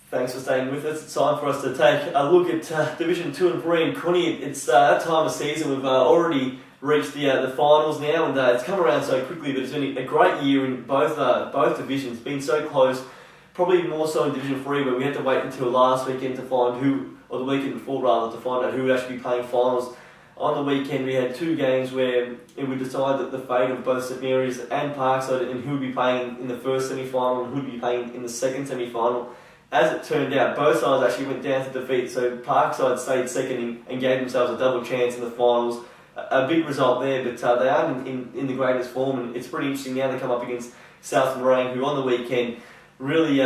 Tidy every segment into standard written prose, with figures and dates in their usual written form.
Thanks for staying with us. It's time for us to take a look at Division 2 and 3 in Connie. It's that time of season. We've already reached the finals now, and it's come around so quickly, but it's been a great year in both divisions. It's been so close, probably more so in Division 3, where we had to wait until last weekend to find who, or the weekend before rather, to find out who would actually be playing finals. On the weekend we had two games where it would decide that the fate of both St Mary's and Parkside, and who would be playing in the first semi-final and who would be playing in the second semi-final. As it turned out, both sides actually went down to defeat, so Parkside stayed second and gave themselves a double chance in the finals. A big result there, but they are in the greatest form, and it's pretty interesting now they come up against South Morang, who on the weekend really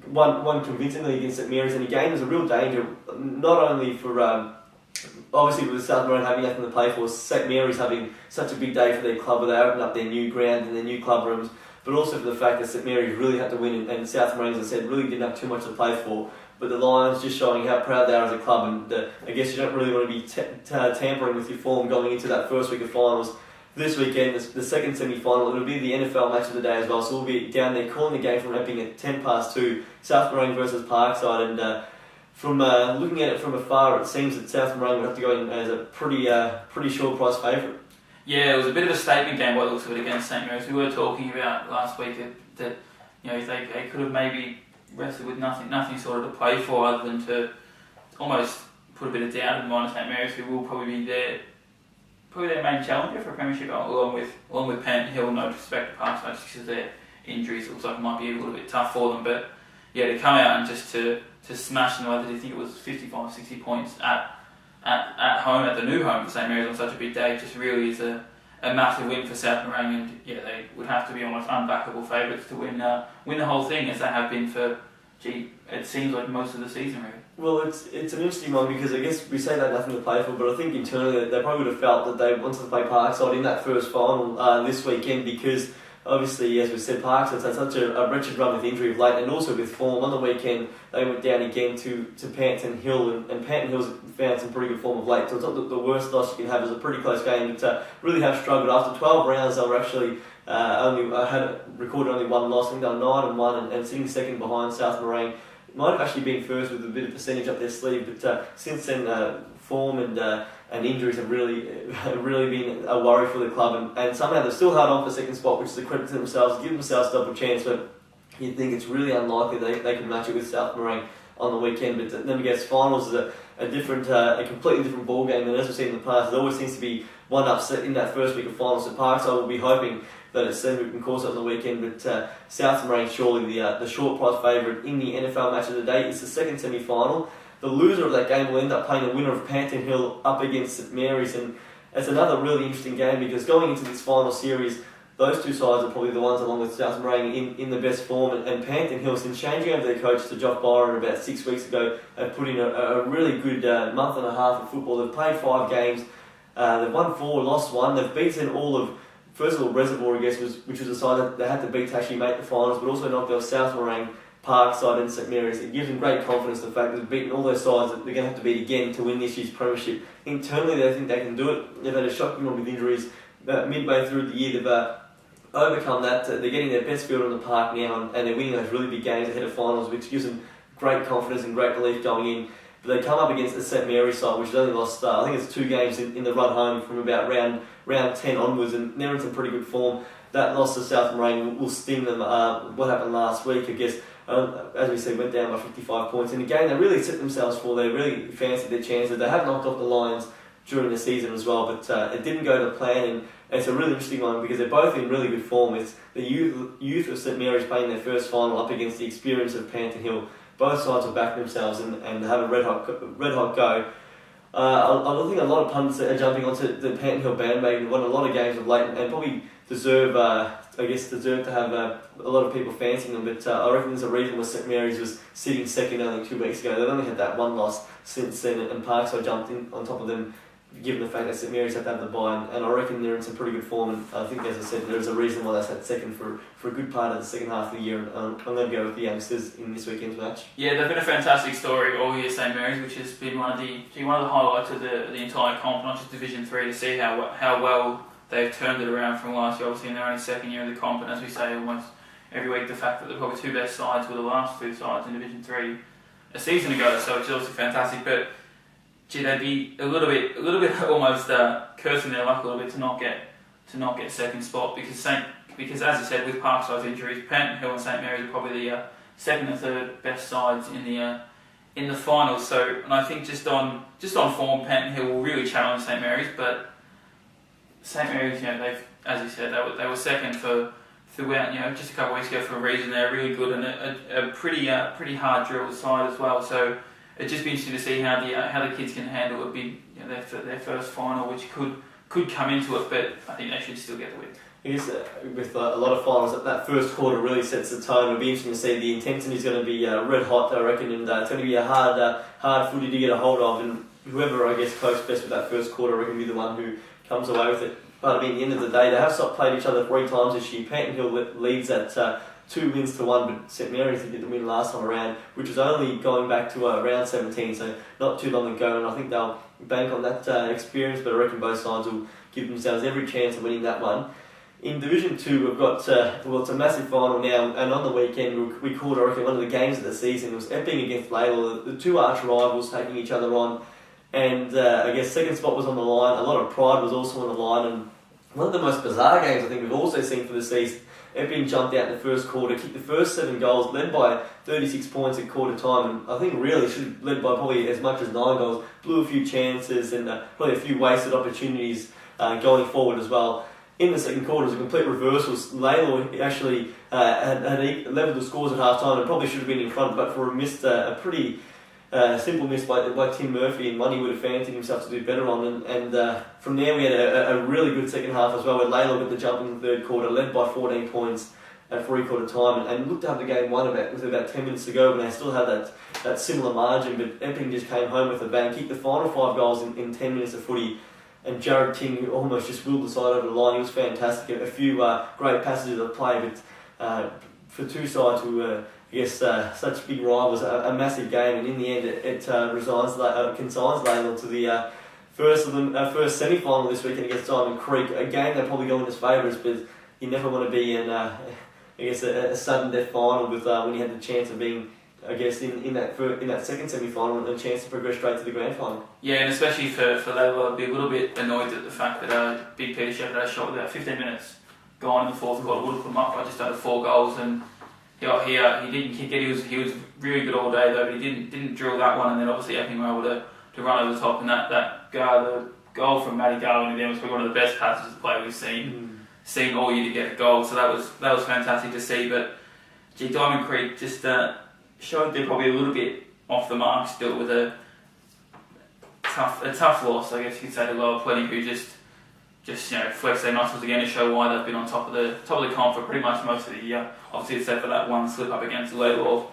won convincingly against St Mary's, and the game was a real danger, not only for obviously with South Morang having nothing to play for, St Mary's having such a big day for their club where they opened up their new ground and their new club rooms, but also for the fact that St Mary's really had to win, and South Morang, as I said, really didn't have too much to play for. But the Lions just showing how proud they are as a club, and I guess you don't really want to be tampering with your form going into that first week of finals. This weekend, the second semi-final, it'll be the NFL match of the day as well, so we'll be down there calling the game from Epping at 2:10, South Morang versus Parkside, and from looking at it from afar, it seems that South Morang would have to go in as a pretty short price favourite. Yeah, it was a bit of a statement game by the looks of it against St Mary's. We were talking about last week that they could have maybe rested with nothing sort of to play for other than to almost put a bit of doubt in mind of St Mary's, who will probably be their main challenger for a premiership, along with Panton Hill. No disrespect to Parkside, just because of their injuries, it looks like it might be a little bit tough for them. But yeah, to come out and just to smash them, I think it was 55, 60 points at home, at the new home for St Mary's on such a big day, just really is a massive win for South Morang, and yeah, they would have to be almost unbackable favourites to win the whole thing, as they have been for, it seems like most of the season really. Well, it's an interesting one, because I guess we say they had nothing to play for, but I think internally they probably would have felt that they wanted to play Parkside in that first final this weekend, because obviously, as we said, Parkside's had such a wretched run with injury of late, and also with form. On the weekend they went down again to Panton Hill, and Panton Hill's found some pretty good form of late, so it's not the worst loss you can have. It was a pretty close game, but really have struggled. After 12 rounds they were actually had recorded only one loss. I think they were 9-1 and sitting second behind South Morang. Might have actually been first with a bit of percentage up their sleeve, but since then form and injuries have really been a worry for the club, and somehow they've still held on for second spot, which is a credit to themselves, give themselves a double chance, but you'd think it's really unlikely they can match it with South Morang on the weekend. But then again, finals is a completely different ball game, and as we've seen in the past, there always seems to be one upset in that first week of finals. So Parkside will be hoping that it's them who can cause it on the weekend, but South Morang surely the short price favourite in the NFL match of the day. It's the second semi-final. The loser of that game will end up playing the winner of Panton Hill up against St Mary's, and it's another really interesting game, because going into this final series, those two sides are probably the ones, along with South Morang, in the best form, and Panton Hill, since changing over their coach to Joff Byron about 6 weeks ago, have put in a really good month and a half of football. They've played 5 games, they've won 4, lost 1, they've beaten all of, first of all, Reservoir, I guess, which was a side that they had to beat to actually make the finals, but also knocked off South Morang, Parkside and St Mary's. It gives them great confidence, the fact that they've beaten all those sides that they're going to have to beat again to win this year's premiership. Internally they think they can do it. They've had a shocking run with injuries. Midway through the year they've overcome that. They're getting their best field on the park now, and they're winning those really big games ahead of finals, which gives them great confidence and great belief going in. But they come up against the St Mary's side, which has only lost, I think it's 2 games in the run home from about round 10 onwards, and they're in some pretty good form. That loss to South Morang will sting them. What happened last week, I guess, as we said, went down by 55 points. In a game they really set themselves for, they really fancied their chances. They have knocked off the Lions during the season as well, but it didn't go to plan, and it's a really interesting one, because they're both in really good form. It's the youth of St Mary's playing their first final up against the experience of Panton Hill. Both sides will back themselves and have a red hot go. I think a lot of pundits are jumping onto the Panton Hill bandwagon, won a lot of games of late, and probably deserve to have a lot of people fancying them, but I reckon there's a reason why St Mary's was sitting second only 2 weeks ago. They've only had that one loss since then, and Parkside jumped in on top of them, given the fact that St Mary's had to have the bye, and I reckon they're in some pretty good form, and I think, as I said, there's a reason why they sat second for a good part of the second half of the year, and I'm going to go with the youngsters in this weekend's match. Yeah, they've been a fantastic story all year, St Mary's, which has been one of the highlights of the entire comp, not just Division 3, to see how well they've turned it around from last year. Obviously in their only second year of the comp, and as we say, almost every week the fact that the probably two best sides were the last two sides in Division 3 a season ago, so it's obviously fantastic. But gee, they'd be a little bit almost cursing their luck a little bit to not get second spot because as you said, with Parkside's injuries, Penton Hill and St Mary's are probably the second and third best sides in the finals. So, and I think just on form, Penton Hill will really challenge St Mary's. But St Mary's, they've, as you said, they were second throughout. Just a couple of weeks ago for a reason. They're really good and a pretty hard drilled side as well. So it'd just be interesting to see how the kids can handle it. Be their first final, which could come into it, but I think they should still get the win. I guess with a lot of finals, that first quarter really sets the tone. It'll be interesting to see. The intensity is going to be red hot, I reckon, and it's going to be a hard footy to get a hold of. And whoever, I guess, copes best with that first quarter, I reckon, will be the one who comes away with it. But I mean, at the end of the day, they have played each other 3 times this year. Penton Hill leads at 2 wins to 1, but St Mary's did the win last time around, which was only going back to round 17, so not too long ago. And I think they'll bank on that experience, but I reckon both sides will give themselves every chance of winning that one. In Division 2, we've got it's a massive final now, and on the weekend we called, I reckon, one of the games of the season. It was Epping against Lalor, the two arch rivals taking each other on, and I guess second spot was on the line. A lot of pride was also on the line, and one of the most bizarre games I think we've also seen for the season. Epping jumped out in the first quarter, kicked the first 7 goals, led by 36 points at quarter time, and I think really should have led by probably as much as 9 goals, blew a few chances and probably a few wasted opportunities going forward as well. In the second quarter, it was a complete reversal. Lalor actually had levelled the scores at half time and probably should have been in front, but for a pretty simple miss by Tim Murphy, and one he would have fancied himself to do better on. And from there, we had a really good second half as well, where Lalor got the jump in the third quarter, led by 14 points at 3/4 time, and looked to have the game won with about 10 minutes to go, but they still had that similar margin. But Epping just came home with a bang, kicked the final 5 goals in 10 minutes of footy. And Jared Ting almost just willed the side over the line. He was fantastic. A few great passages of play, but for two sides who I guess such big rivals, a massive game. And in the end, it consigns Lalor to the first semi-final this weekend against Diamond Creek. A game they probably go in as favourites, but you never want to be in I guess a sudden death final with when you had the chance of being, I guess, in that second semi-final, and a chance to progress straight to the grand final. Yeah, and especially for Lalor, I'd be a little bit annoyed at the fact that Big Peter Shepherd had a shot with about 15 minutes gone in the fourth quarter, would have put him up by just under 4 goals, and he didn't kick it. He was really good all day though, but he didn't drill that one, and then obviously Epping were able to run over the top, and the goal from Matty Garland again was probably one of the best passes of play we've seen all year to get a goal. So that was fantastic to see. But Diamond Creek just showed they're probably a little bit off the mark still with a tough loss, I guess you could say, to Lower Plenty, who just flexed their muscles again to show why they've been on top of the comp for pretty much most of the year. Obviously, except for that one slip up against Lalor.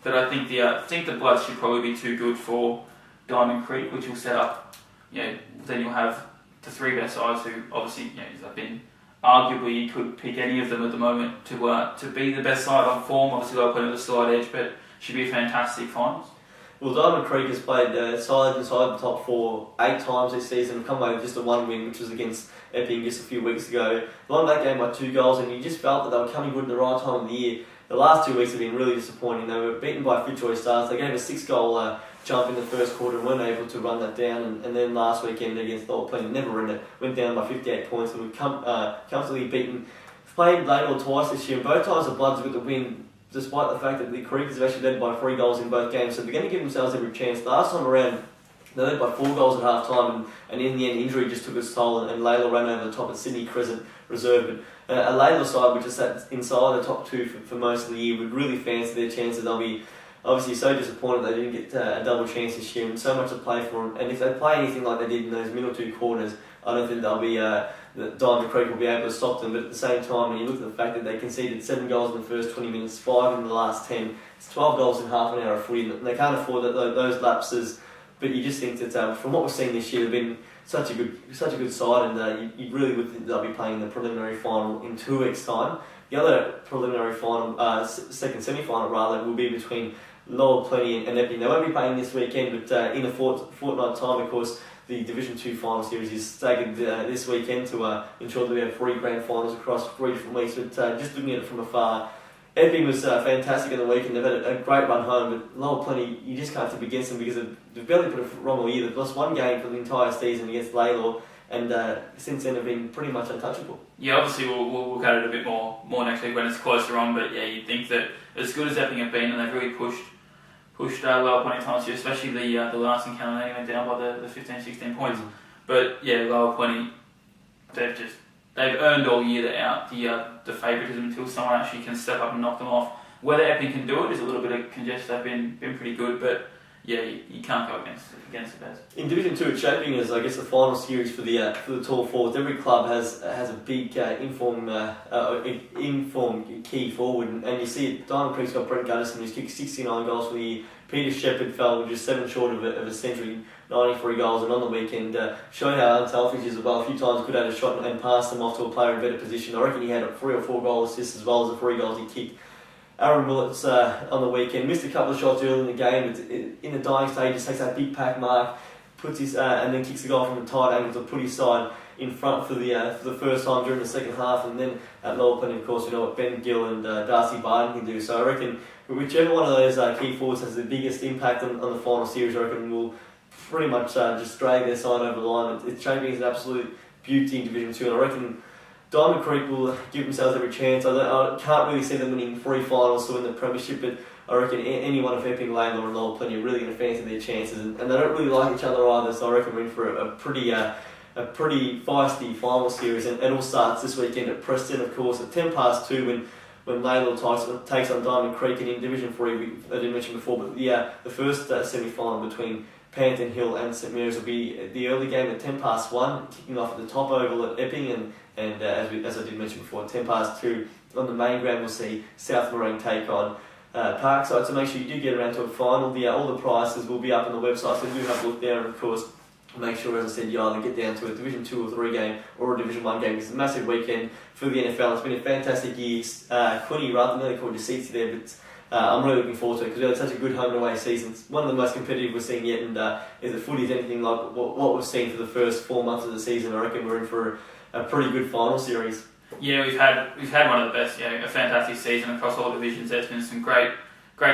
But I think the Bloods should probably be too good for Diamond Creek, which will set up. Then you'll have the 3 best sides who obviously have been. Arguably, you could pick any of them at the moment to be the best side on form. Obviously, they'll put in the slight edge, but should be a fantastic finals. Well, Diamond Creek has played sides inside the top 4 8 times this season and come away with just a 1 win, which was against Epping just a few weeks ago. They won that game by 2 goals, and you just felt that they were coming good at the right time of the year. The last 2 weeks have been really disappointing. They were beaten by Fitzroy Stars. They gave a 6-goal jump in the first quarter and weren't able to run that down. And then last weekend against Lower Plenty, went down by 58 points and were comfortably beaten. Played Lalor twice this year, and both times the Bloods got the win, despite the fact that the Creek has actually led by 3 goals in both games. So they're going to give themselves every chance. Last time around, they led by 4 goals at half time, and in the end, injury just took its toll, and Lalor ran over the top at Sydney Crescent Reserve. But a Lalor side which has sat inside the top 2 for most of the year would really fancy their chances. They'll be obviously so disappointed they didn't get a double chance this year, and so much to play for them. And if they play anything like they did in those middle 2 quarters, I don't think they'll be that Diamond Creek will be able to stop them. But at the same time, when you look at the fact that they conceded 7 goals in the first 20 minutes, 5 in the last 10, it's 12 goals in half an hour of footy, and they can't afford those lapses. But you just think that from what we've seen this year, they've been such a good side, and you really would think they'll be playing the preliminary final in 2 weeks' time. The other preliminary final, second semi-final rather, will be between Lower Plenty and Epping. They won't be playing this weekend, but in a fortnight time, of course, the Division 2 final series is staggered this weekend to ensure that we have 3 grand finals across 3 different weeks. But just looking at it from afar, Epping was fantastic in the weekend. They've had a great run home, but Lower Plenty, you just can't tip against them because they've barely put a wrong all year. They've lost one game for the entire season against Laylaw, and since then have been pretty much untouchable. Yeah, obviously we'll look at it a bit more next week when it's closer on, but yeah, you'd think that as good as Epping have been, and they've really pushed Lower Plenty times here, especially the last encounter, they went down by the 15-16 points. But yeah, Lower Plenty, they've earned all year the favouritism until someone actually can step up and knock them off. Whether Epping can do it is a little bit of congestion. They've been pretty good, but yeah, you can't go against the best. In Division 2, it's shaping as, I guess, the final series for the tall forwards. Every club has a big informed key forward, and you see it. Diamond Creek's got Brent Gunnison, who's kicked 69 goals for the year. Peter Shepherd fell just 7 short of a century, 93 goals, and on the weekend showed how unselfish he is as well. A few times could have had a shot and passed them off to a player in better position. I reckon he had 3 or 4 goal assists as well as the 3 goals he kicked. Aaron Willits on the weekend missed a couple of shots early in the game, but in the dying stage, takes that big pack mark, puts his and then kicks the goal from a tight angle to put his side in front for the first time during the second half. And then at Lower Plenty, of course, you know what Ben Gill and Darcy Barton can do. So I reckon whichever one of those key forwards has the biggest impact on the final series, I reckon will pretty much just drag their side over the line. It's shaping as an absolute beauty in Division 2, and I reckon Diamond Creek will give themselves every chance. I can't really see them winning 3 finals to win the premiership, but I reckon any one of Epping, Laylaw and Lower Plenty are really going to fancy their chances, and they don't really like each other either, so I reckon we're in for a pretty feisty final series, and it all starts this weekend at Preston, of course, at 2:10 when Laylaw takes on Diamond Creek, and in Division 3, I didn't mention before, but the first semi-final between Panton Hill and St Mary's will be the early game at 1:10, kicking off at the top oval at Epping, and as I did mention before, 2:10 on the main ground we'll see South Morang take on Parkside. So make sure you do get around to a final. All the prices will be up on the website, so do have a look there, and of course make sure, as I said, you either get down to a Division 2 or 3 game or a Division 1 game. It's a massive weekend for the NFL. It's been a fantastic year. Quinny rather than called Seats there, but I'm really looking forward to it because we had such a good home and away season. It's one of the most competitive we've seen yet, and if the footy is anything like what we've seen for the first 4 months of the season, I reckon we're in for a pretty good final series. Yeah, we've had one of the best, a fantastic season across all divisions. There's been some great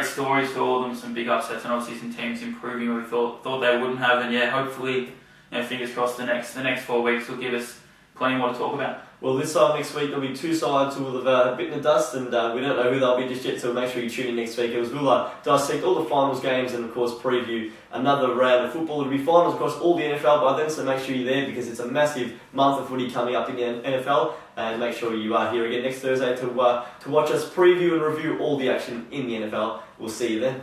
stories to all of them, some big upsets, and obviously some teams improving where we thought they wouldn't have. And hopefully, fingers crossed, the next 4 weeks will give us plenty more to talk about. Well, this time next week there'll be 2 sides who will have bitten the dust, and we don't know who they'll be just yet, so make sure you tune in next week as we'll dissect all the finals games and of course preview another round of football. It'll be finals across all the NFL by then, so make sure you're there because it's a massive month of footy coming up in the NFL, and make sure you are here again next Thursday to watch us preview and review all the action in the NFL. We'll see you then.